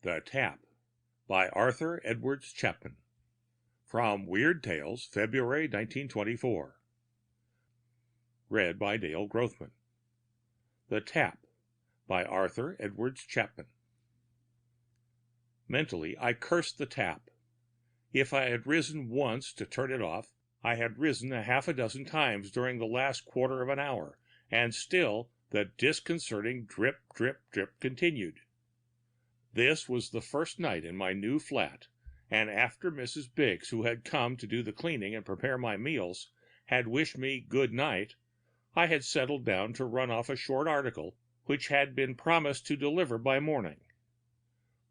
The Tap by Arthur Edwards Chapman. From Weird Tales, February 1924. Read by Dale Grothman. The Tap by Arthur Edwards Chapman. Mentally, I cursed the tap. If I had risen once to turn it off, I had risen half a dozen times during the last quarter of an hour, and still the disconcerting drip, drip, drip continued. This was the first night in my new flat, and after Mrs. Biggs, who had come to do the cleaning and prepare my meals, had wished me good night, I had settled down to run off a short article which had been promised to deliver by morning.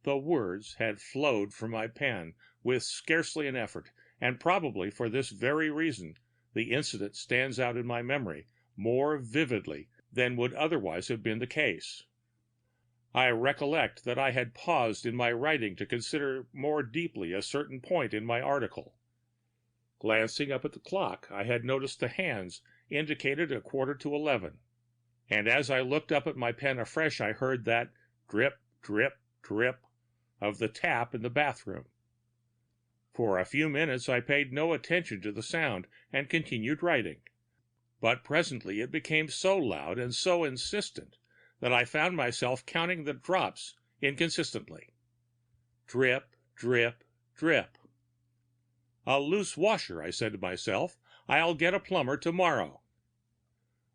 The words had flowed from my pen with scarcely an effort, and probably for this very reason the incident stands out in my memory more vividly than would otherwise have been the case. I recollect that I had paused in my writing to consider more deeply a certain point in my article. Glancing up at the clock, I had noticed the hands indicated 11:15, and as I looked up at my pen afresh, I heard that drip, drip, drip of the tap in the bathroom. For a few minutes I paid no attention to the sound and continued writing, but presently it became so loud and so insistent that I found myself counting the drops inconsistently. Drip, drip, drip. A loose washer, I said to myself. I'll get a plumber tomorrow.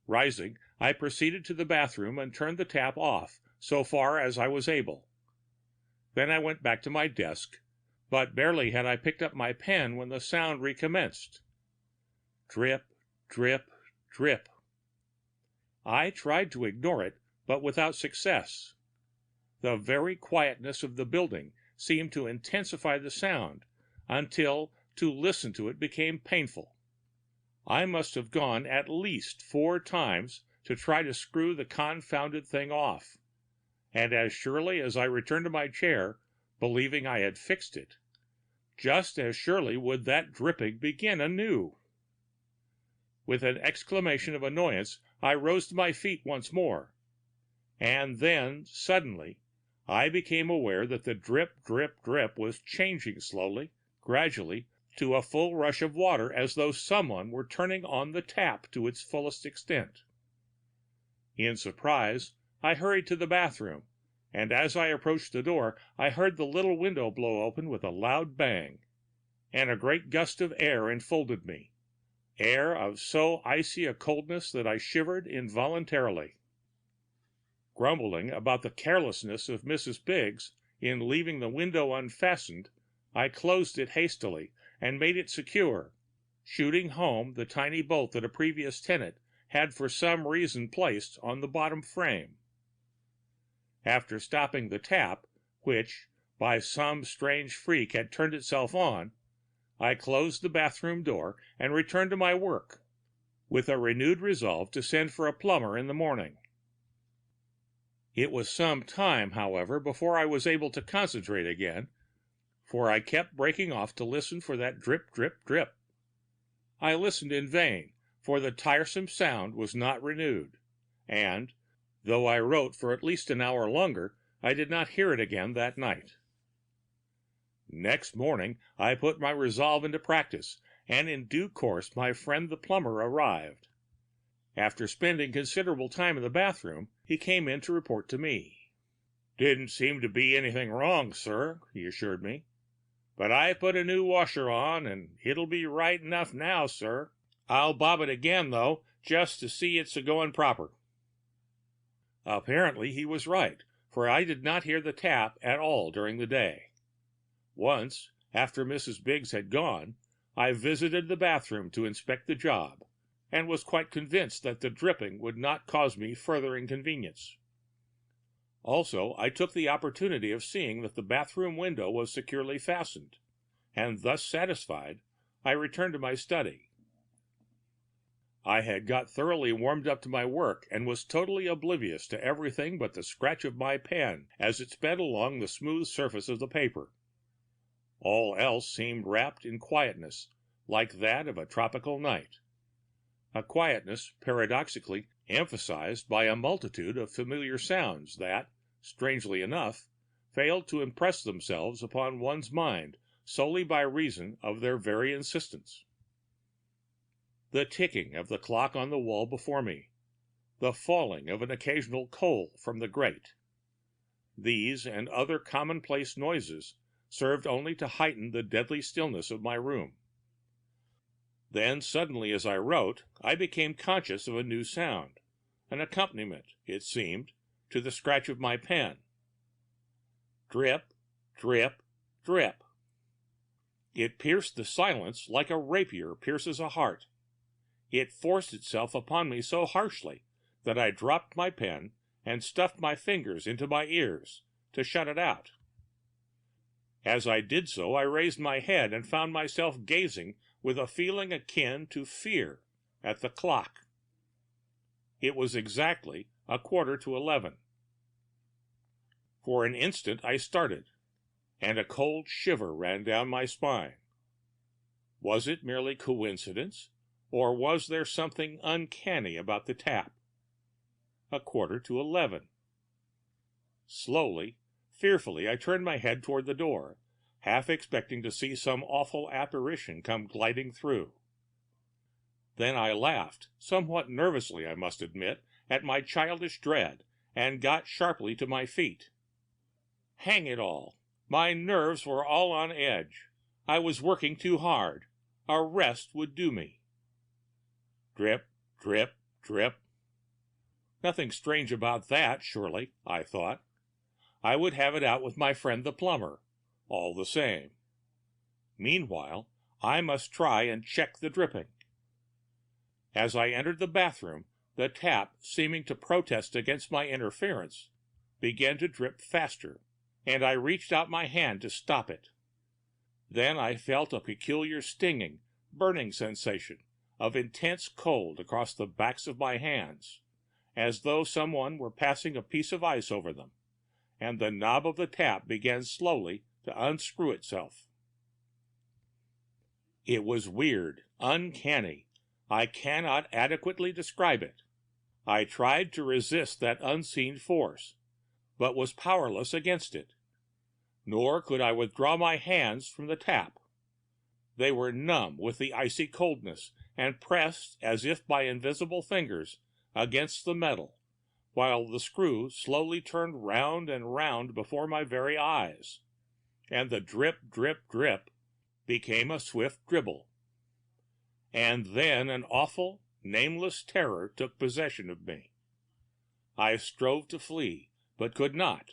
Rising, I proceeded to the bathroom and turned the tap off so far as I was able. Then I went back to my desk, but barely had I picked up my pen when the sound recommenced. Drip, drip, drip. I tried to ignore it, but without success. The very quietness of the building seemed to intensify the sound until to listen to it became painful. I must have gone at least 4 times to try to screw the confounded thing off, and as surely as I returned to my chair, believing I had fixed it, just as surely would that dripping begin anew. With an exclamation of annoyance, I rose to my feet once more. And then, suddenly, I became aware that the drip, drip, drip was changing slowly, gradually, to a full rush of water, as though someone were turning on the tap to its fullest extent. In surprise, I hurried to the bathroom, and as I approached the door, I heard the little window blow open with a loud bang, and a great gust of air enfolded me, air of so icy a coldness that I shivered involuntarily. Grumbling about the carelessness of Mrs. Biggs in leaving the window unfastened, I closed it hastily and made it secure, shooting home the tiny bolt that a previous tenant had for some reason placed on the bottom frame. After stopping the tap, which by some strange freak had turned itself on, I closed the bathroom door and returned to my work, with a renewed resolve to send for a plumber in the morning. It was some time, however, before I was able to concentrate again, for I kept breaking off to listen for that drip, drip, drip. I listened in vain, for the tiresome sound was not renewed, and, though I wrote for at least an hour longer, I did not hear it again that night. Next morning I put my resolve into practice, and in due course my friend the plumber arrived. After spending considerable time in the bathroom, he came in to report to me. "Didn't seem to be anything wrong, sir," he assured me. "But I put a new washer on, and it'll be right enough now, sir. I'll bob it again, though, just to see it's a-going proper." Apparently he was right, for I did not hear the tap at all during the day. Once, after Mrs. Biggs had gone, I visited the bathroom to inspect the job, and was quite convinced that the dripping would not cause me further inconvenience. Also, I took the opportunity of seeing that the bathroom window was securely fastened, and thus satisfied, I returned to my study. I had got thoroughly warmed up to my work and was totally oblivious to everything but the scratch of my pen as it sped along the smooth surface of the paper. All else seemed wrapped in quietness like that of a tropical night, a quietness paradoxically emphasized by a multitude of familiar sounds that, strangely enough, failed to impress themselves upon one's mind solely by reason of their very insistence. The ticking of the clock on the wall before me, the falling of an occasional coal from the grate. These and other commonplace noises served only to heighten the deadly stillness of my room. Then suddenly, as I wrote, I became conscious of a new sound, an accompaniment, it seemed, to the scratch of my pen. Drip, drip, drip. It pierced the silence like a rapier pierces a heart. It forced itself upon me so harshly that I dropped my pen and stuffed my fingers into my ears to shut it out. As I did so, I raised my head and found myself gazing with a feeling akin to fear at the clock. It was exactly 11:15. For an instant I started, and a cold shiver ran down my spine. Was it merely coincidence, or was there something uncanny about the tap? 11:15. Slowly, fearfully, I turned my head toward the door, half expecting to see some awful apparition come gliding through. Then I laughed, somewhat nervously, I must admit, at my childish dread, and got sharply to my feet. Hang it all! My nerves were all on edge. I was working too hard. A rest would do me. Drip, drip, drip. Nothing strange about that, surely, I thought. I would have it out with my friend the plumber, all the same. Meanwhile, I must try and check the dripping. As I entered the bathroom, the tap, seeming to protest against my interference, began to drip faster, and I reached out my hand to stop it. Then I felt a peculiar stinging, burning sensation of intense cold across the backs of my hands, as though someone were passing a piece of ice over them, and the knob of the tap began slowly to unscrew itself. It was weird, uncanny. I cannot adequately describe it. I tried to resist that unseen force, but was powerless against it. Nor could I withdraw my hands from the tap. They were numb with the icy coldness, and pressed as if by invisible fingers against the metal, while the screw slowly turned round and round before my very eyes, and the drip, drip, drip became a swift dribble. And then an awful, nameless terror took possession of me. I strove to flee, but could not.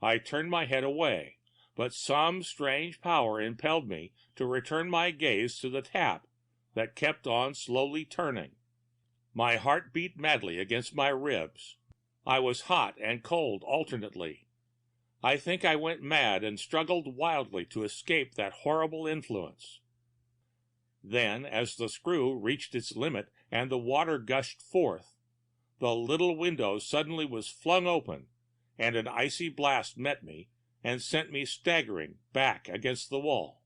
I turned my head away, but some strange power impelled me to return my gaze to the tap that kept on slowly turning. My heart beat madly against my ribs. I was hot and cold alternately. I think I went mad and struggled wildly to escape that horrible influence. Then, as the screw reached its limit and the water gushed forth, the little window suddenly was flung open, and an icy blast met me and sent me staggering back against the wall.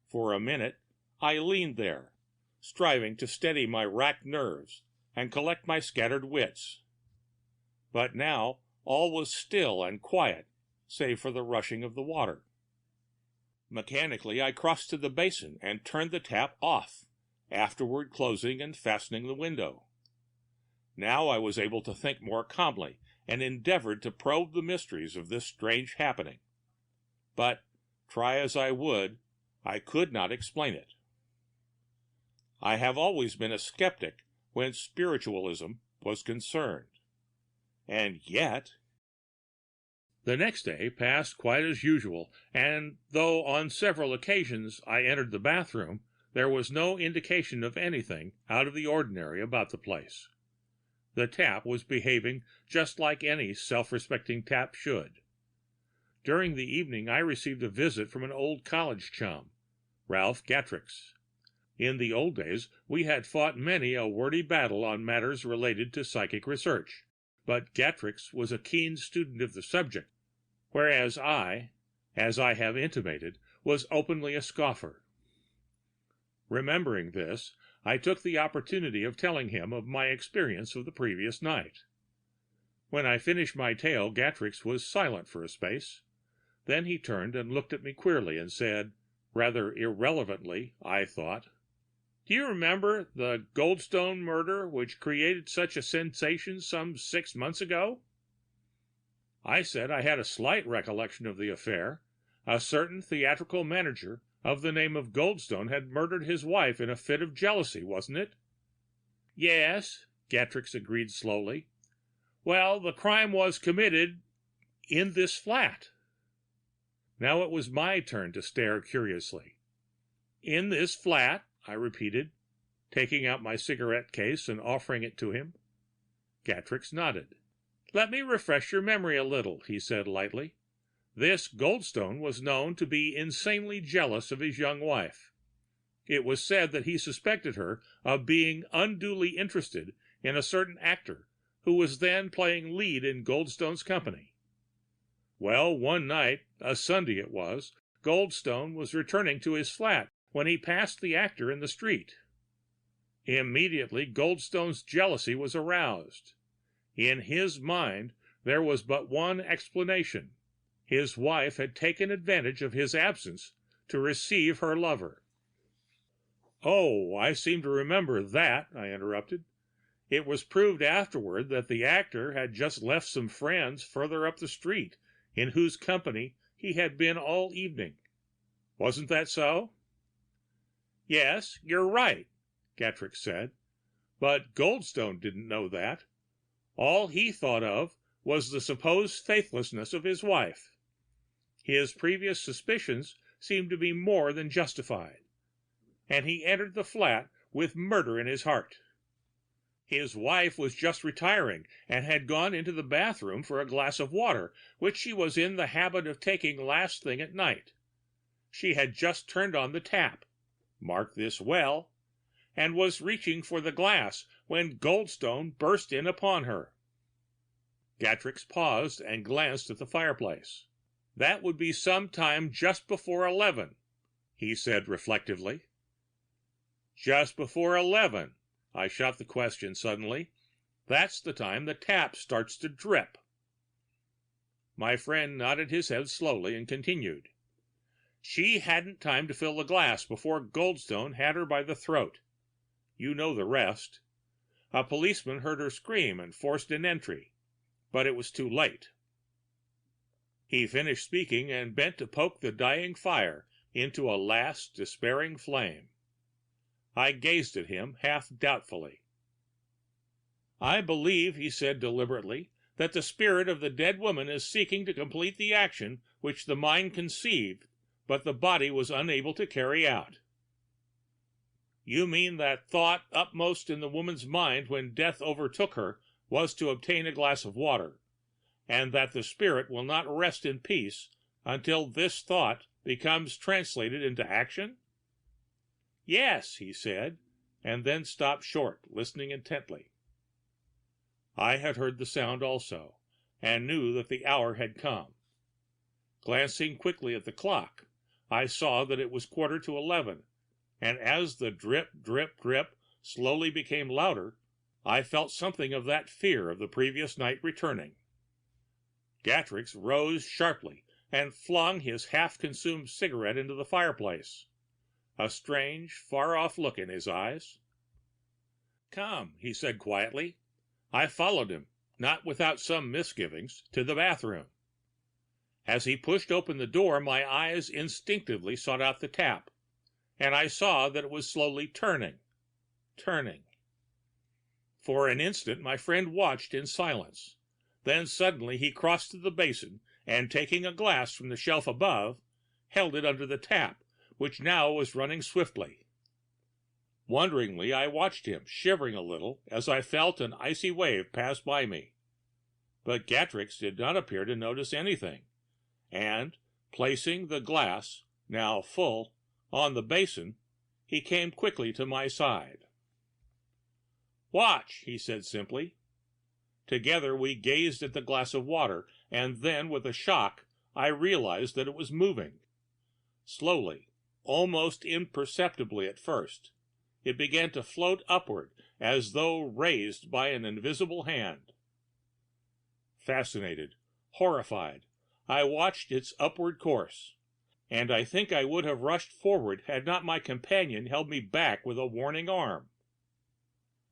For a minute I leaned there, striving to steady my racked nerves and collect my scattered wits. But now all was still and quiet, save for the rushing of the water. Mechanically I crossed to the basin and turned the tap off, afterward closing and fastening the window. Now I was able to think more calmly, and endeavored to probe the mysteries of this strange happening. But, try as I would, I could not explain it. I have always been a skeptic when spiritualism was concerned. And yet... The next day passed quite as usual, and though on several occasions I entered the bathroom, there was no indication of anything out of the ordinary about the place. The tap was behaving just like any self-respecting tap should. During the evening I received a visit from an old college chum, Ralph Gatrix. In the old days we had fought many a wordy battle on matters related to psychic research, but Gatrix was a keen student of the subject, whereas I, as I have intimated, was openly a scoffer. Remembering this, I took the opportunity of telling him of my experience of the previous night. When I finished my tale, Gatrix was silent for a space. Then he turned and looked at me queerly and said, rather irrelevantly, I thought, "Do you remember the Goldstone murder which created such a sensation some 6 months ago?" I said I had a slight recollection of the affair. A certain theatrical manager of the name of Goldstone had murdered his wife in a fit of jealousy, wasn't it? "Yes," Gatrix agreed slowly. "Well, the crime was committed in this flat." Now it was my turn to stare curiously. "In this flat?" I repeated, taking out my cigarette case and offering it to him. Gatrix nodded. "Let me refresh your memory a little," he said lightly. "This Goldstone was known to be insanely jealous of his young wife. It was said that he suspected her of being unduly interested in a certain actor who was then playing lead in Goldstone's company. Well, one night, a Sunday it was, Goldstone was returning to his flat when he passed the actor in the street. Immediately, Goldstone's jealousy was aroused. In his mind, there was but one explanation. His wife had taken advantage of his absence to receive her lover." "Oh, I seem to remember that," I interrupted. "It was proved afterward that the actor had just left some friends further up the street in whose company he had been all evening. Wasn't that so?" "Yes, you're right," Gatrix said. "But Goldstone didn't know that. All he thought of was the supposed faithlessness of his wife. His previous suspicions seemed to be more than justified. And he entered the flat with murder in his heart. His wife was just retiring and had gone into the bathroom for a glass of water, which she was in the habit of taking last thing at night. She had just turned on the tap, mark this well, and was reaching for the glass when Goldstone burst in upon her." Gatrix paused and glanced at the fireplace. "That would be some time just before 11, he said reflectively. "Just before 11," I shot the question suddenly. "That's the time the tap starts to drip." My friend nodded his head slowly and continued. "She hadn't time to fill the glass before Goldstone had her by the throat. You know the rest. A policeman heard her scream and forced an entry, but it was too late." He finished speaking and bent to poke the dying fire into a last despairing flame. I gazed at him half doubtfully. "I believe," he said deliberately, "that the spirit of the dead woman is seeking to complete the action which the mind conceived, but the body was unable to carry out." "You mean that thought upmost in the woman's mind when death overtook her was to obtain a glass of water, and that the spirit will not rest in peace until this thought becomes translated into action?" "Yes," he said, and then stopped short, listening intently. I had heard the sound also, and knew that the hour had come. Glancing quickly at the clock, I saw that it was 11:15, and as the drip, drip, drip slowly became louder, I felt something of that fear of the previous night returning. Gatrix rose sharply and flung his half-consumed cigarette into the fireplace, a strange, far-off look in his eyes. "Come," he said quietly. I followed him, not without some misgivings, to the bathroom. As he pushed open the door, my eyes instinctively sought out the tap, and I saw that it was slowly turning. For an instant, my friend watched in silence. Then suddenly he crossed to the basin and, taking a glass from the shelf above, held it under the tap, which now was running swiftly. Wonderingly, I watched him, shivering a little as I felt an icy wave pass by me. But Gatrix did not appear to notice anything, and, placing the glass, now full, on the basin, he came quickly to my side. "Watch," he said simply. Together we gazed at the glass of water, and then, with a shock, I realized that it was moving. Slowly, almost imperceptibly at first, it began to float upward as though raised by an invisible hand. Fascinated, horrified, I watched its upward course, and I think I would have rushed forward had not my companion held me back with a warning arm.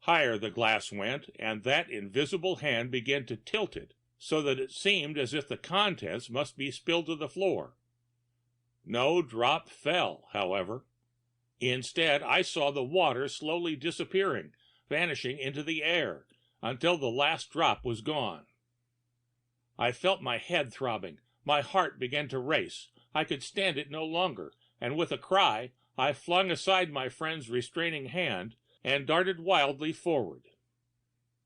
Higher the glass went, and that invisible hand began to tilt it so that it seemed as if the contents must be spilled to the floor. No drop fell, however. Instead, I saw the water slowly disappearing, vanishing into the air, until the last drop was gone. I felt my head throbbing, my heart began to race. I could stand it no longer, and with a cry, I flung aside my friend's restraining hand and darted wildly forward.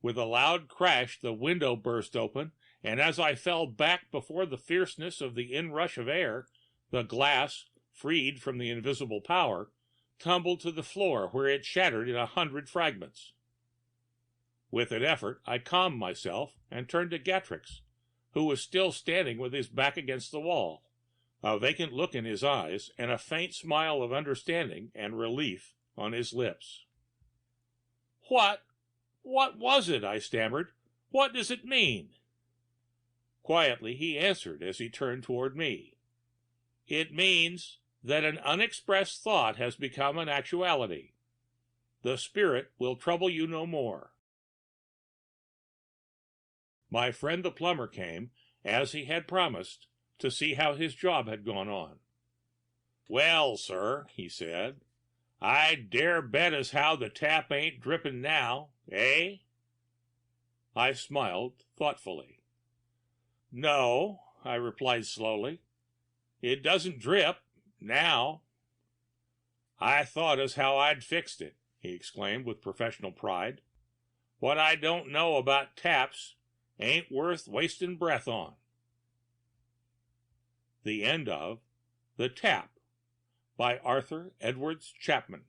With a loud crash, the window burst open, and as I fell back before the fierceness of the inrush of air, the glass, freed from the invisible power, tumbled to the floor where it shattered in 100 fragments. With an effort, I calmed myself and turned to Gatrix, who was still standing with his back against the wall, a vacant look in his eyes and a faint smile of understanding and relief on his lips. What was it?" I stammered. "What does it mean?" Quietly he answered as he turned toward me. "It means that an unexpressed thought has become an actuality. The spirit will trouble you no more." My friend the plumber came, as he had promised, to see how his job had gone on. "Well, sir," he said, "I dare bet as how the tap ain't dripping now, eh?" I smiled thoughtfully. "No," I replied slowly, "it doesn't drip now." "I thought as how I'd fixed it," he exclaimed with professional pride. "What I don't know about taps ain't worth wasting breath on." The end of The Tap by Arthur Edwards Chapman.